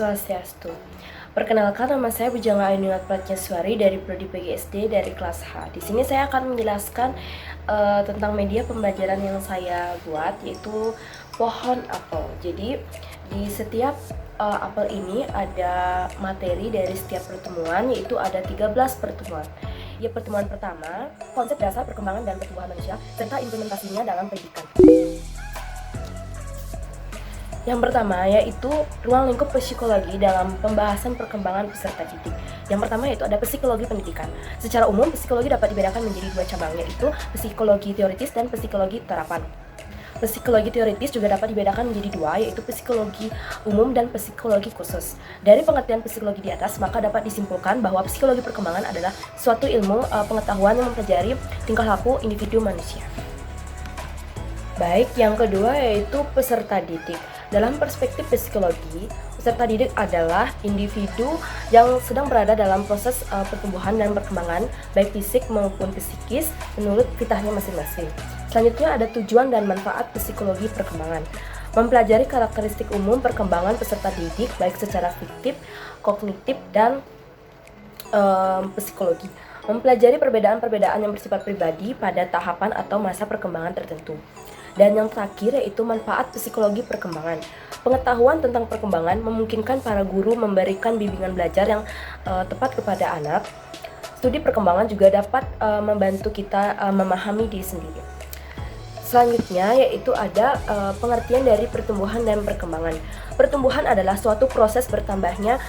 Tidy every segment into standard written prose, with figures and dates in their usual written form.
Swastiastu. Perkenalkan, nama saya Bujangga Ayuningat Pratyaswari dari Prodi PGSD dari kelas H. Di sini saya akan menjelaskan tentang media pembelajaran yang saya buat, yaitu pohon apel. Jadi di setiap apel ini ada materi dari setiap pertemuan, yaitu ada 13 pertemuan. Ya, pertemuan pertama, konsep dasar perkembangan dan pertumbuhan manusia serta implementasinya dalam pendidikan. Yang pertama yaitu ruang lingkup psikologi dalam pembahasan perkembangan peserta didik. Yang pertama yaitu ada psikologi pendidikan. Secara umum, psikologi dapat dibedakan menjadi dua cabang, yaitu psikologi teoritis dan psikologi terapan. Psikologi teoritis juga dapat dibedakan menjadi dua, yaitu psikologi umum dan psikologi khusus. Dari pengertian psikologi di atas, maka dapat disimpulkan bahwa psikologi perkembangan adalah suatu ilmu pengetahuan yang mempelajari tingkah laku individu manusia. Baik, yang kedua yaitu peserta didik. Dalam perspektif psikologi, peserta didik adalah individu yang sedang berada dalam proses pertumbuhan dan perkembangan, baik fisik maupun psikis, menurut fitahnya masing-masing. Selanjutnya ada tujuan dan manfaat psikologi perkembangan. Mempelajari karakteristik umum perkembangan peserta didik, baik secara fiktif, kognitif, dan psikologi. Mempelajari perbedaan-perbedaan yang bersifat pribadi pada tahapan atau masa perkembangan tertentu. Dan yang terakhir yaitu manfaat psikologi perkembangan. Pengetahuan tentang perkembangan memungkinkan para guru memberikan bimbingan belajar yang tepat kepada anak. Studi perkembangan juga dapat membantu kita memahami diri sendiri. Selanjutnya yaitu ada pengertian dari pertumbuhan dan perkembangan. Pertumbuhan adalah suatu proses bertambahnya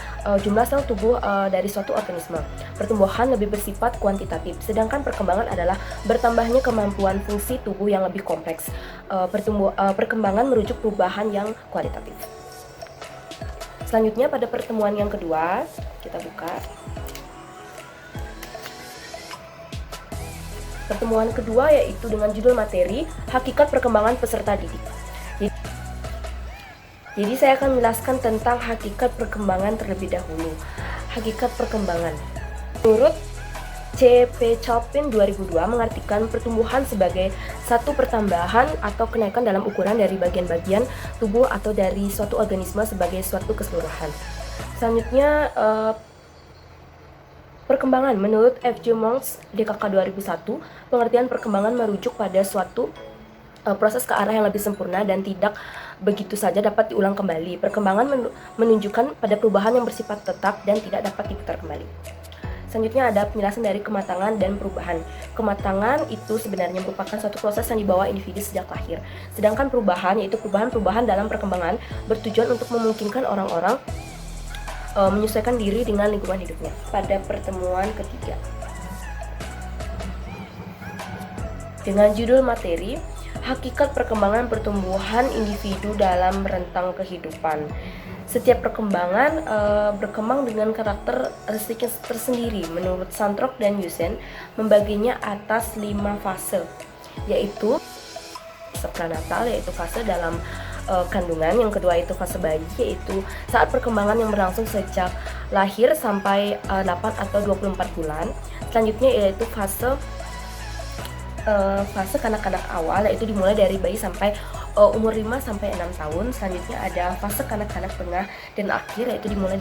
jumlah sel tubuh dari suatu organisme. Pertumbuhan lebih bersifat kuantitatif, sedangkan perkembangan adalah bertambahnya kemampuan fungsi tubuh yang lebih kompleks. Perkembangan merujuk perubahan yang kualitatif. Selanjutnya pada pertemuan yang kedua, kita buka. Pertemuan kedua yaitu dengan judul materi Hakikat Perkembangan Peserta Didik. Jadi saya akan menjelaskan tentang hakikat perkembangan terlebih dahulu. Hakikat perkembangan. Menurut C.P. Chalpin 2002 mengartikan pertumbuhan sebagai satu pertambahan atau kenaikan dalam ukuran dari bagian-bagian tubuh atau dari suatu organisme sebagai suatu keseluruhan. Selanjutnya perkembangan. Menurut F.J. Monks DKK 2001, pengertian perkembangan merujuk pada suatu proses ke arah yang lebih sempurna dan tidak begitu saja dapat diulang kembali. Perkembangan menunjukkan pada perubahan yang bersifat tetap dan tidak dapat diputar kembali. Selanjutnya ada penjelasan dari kematangan dan perubahan. Kematangan itu sebenarnya merupakan suatu proses yang dibawa individu sejak lahir. Sedangkan perubahan yaitu perubahan-perubahan dalam perkembangan bertujuan untuk memungkinkan orang-orang menyesuaikan diri dengan lingkungan hidupnya. Pada pertemuan ketiga dengan judul materi Hakikat Perkembangan Pertumbuhan Individu dalam Rentang Kehidupan. Setiap perkembangan berkembang dengan karakteristik tersendiri. Menurut Santrok dan Yusen membaginya atas 5 fase, yaitu fase pranatal, yaitu fase dalam kandungan. Yang kedua itu fase bayi, yaitu saat perkembangan yang berlangsung sejak lahir sampai 8 atau 24 bulan. Selanjutnya yaitu fase kanak-kanak awal, yaitu dimulai dari bayi sampai umur 5 sampai 6 tahun. Selanjutnya ada fase kanak-kanak tengah dan akhir, yaitu dimulai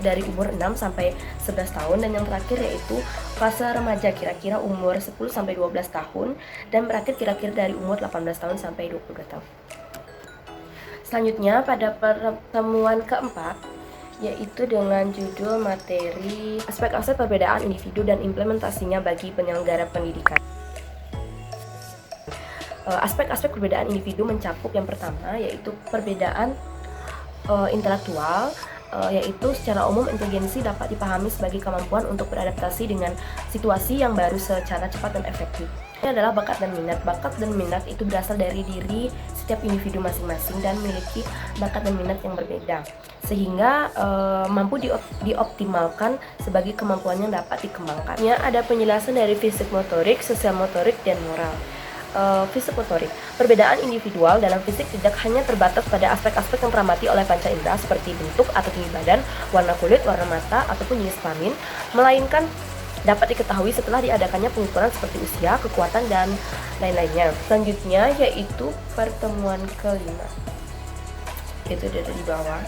dari umur 6 sampai 11 tahun, dan yang terakhir yaitu fase remaja, kira-kira umur 10 sampai 12 tahun, dan berakhir kira-kira dari umur 18 tahun sampai 22 tahun. Selanjutnya pada pertemuan keempat yaitu dengan judul materi aspek-aspek perbedaan individu dan implementasinya bagi penyelenggara pendidikan. Aspek-aspek perbedaan individu mencakup yang pertama yaitu perbedaan intelektual, yaitu secara umum inteligensi dapat dipahami sebagai kemampuan untuk beradaptasi dengan situasi yang baru secara cepat dan efektif. Ini adalah bakat dan minat. Bakat dan minat itu berasal dari diri setiap individu masing-masing dan memiliki bakat dan minat yang berbeda, sehingga mampu dioptimalkan sebagai kemampuan yang dapat dikembangkan. Ada penjelasan dari fisik motorik, sosial motorik, dan moral. Fisik motorik. Perbedaan individual dalam fisik tidak hanya terbatas pada aspek-aspek yang teramati oleh panca indera seperti bentuk atau tinggi badan, warna kulit, warna mata, ataupun jenis kelamin, melainkan dapat diketahui setelah diadakannya pengukuran seperti usia, kekuatan, dan lain-lainnya. Selanjutnya yaitu pertemuan kelima. Itu dari bawah.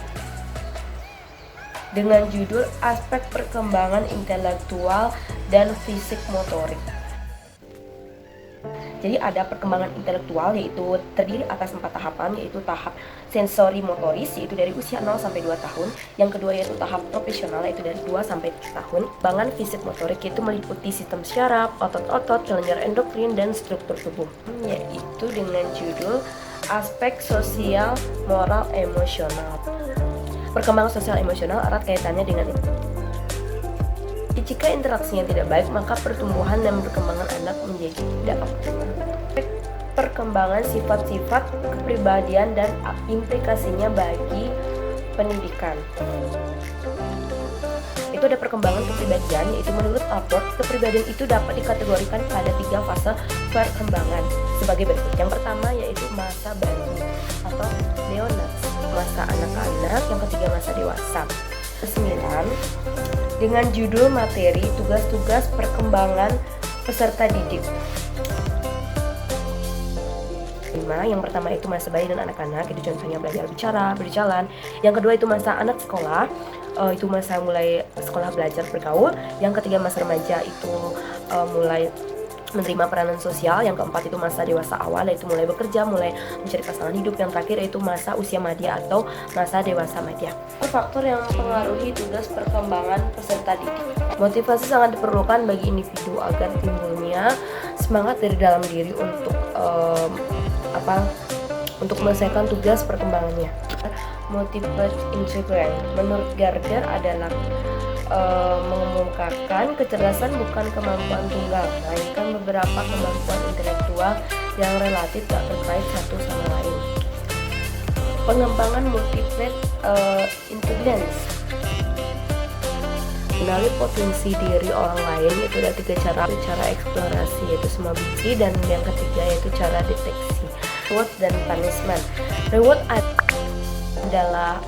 dengan judul Aspek Perkembangan Intelektual dan Fisik Motorik. Jadi ada perkembangan intelektual, yaitu terdiri atas 4 tahapan, yaitu tahap sensori motoris, yaitu dari usia 0 sampai 2 tahun. Yang kedua yaitu tahap profesional, yaitu dari 2 sampai 7 tahun. Perkembangan fisik motorik yaitu meliputi sistem syaraf, otot-otot, kelenjar endokrin, dan struktur tubuh, yaitu dengan judul Aspek Sosial, Moral, Emosional. Perkembangan sosial emosional erat kaitannya dengan itu. Jika interaksinya tidak baik, maka pertumbuhan dan perkembangan anak menjadi tidak optimal. Perkembangan sifat-sifat kepribadian dan implikasinya bagi pendidikan. Itu ada perkembangan kepribadian, yaitu menurut Allport, kepribadian itu dapat dikategorikan pada 3 fase perkembangan sebagai berikut. Yang pertama yaitu masa bayi atau neonates, masa anak-anak. Yang ketiga masa dewasa. 9 dengan judul materi tugas-tugas perkembangan peserta didik. 5. Yang pertama itu masa bayi dan anak-anak, itu contohnya belajar bicara, berjalan. Yang kedua itu masa anak sekolah, itu masa mulai sekolah belajar bergaul. Yang ketiga masa remaja, itu mulai menerima peranan sosial. Yang keempat itu masa dewasa awal, yaitu mulai bekerja, mulai mencari pasangan hidup. Yang terakhir yaitu masa usia madya atau masa dewasa madya. Faktor yang mempengaruhi tugas perkembangan peserta didik. Motivasi sangat diperlukan bagi individu agar timbulnya semangat dari dalam diri untuk menyelesaikan tugas perkembangannya. Motivate integral menurut Gardner adalah mengemukakan kecerdasan bukan kemampuan tunggal, melainkan beberapa kemampuan intelektual yang relatif tak terkait satu sama lain. Pengembangan motivate intelligence, mengenali potensi diri orang lain, itu ada 3 cara eksplorasi, yaitu semua bukti, dan yang ketiga yaitu cara deteksi. Reward dan punishment. Reward adalah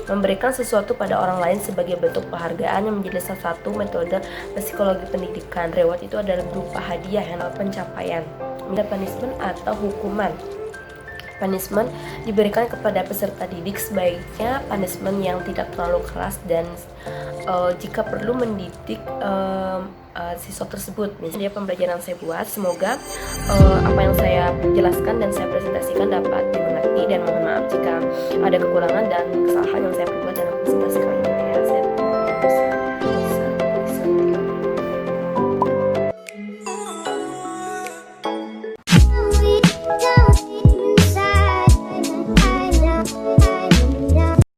memberikan sesuatu pada orang lain sebagai bentuk penghargaan yang menjadi salah satu metode psikologi pendidikan. Reward itu adalah berupa hadiah yang pencapaian. Ada punishment atau hukuman. Punishment diberikan kepada peserta didik, sebaiknya punishment yang tidak terlalu keras dan jika perlu mendidik siswa tersebut. Misalnya pembelajaran saya buat, semoga apa yang saya jelaskan dan saya presentasikan dapat dimengerti, dan mohon maaf jika ada kekurangan dan kesalahan yang saya perbuat dalam presentasi kali ini.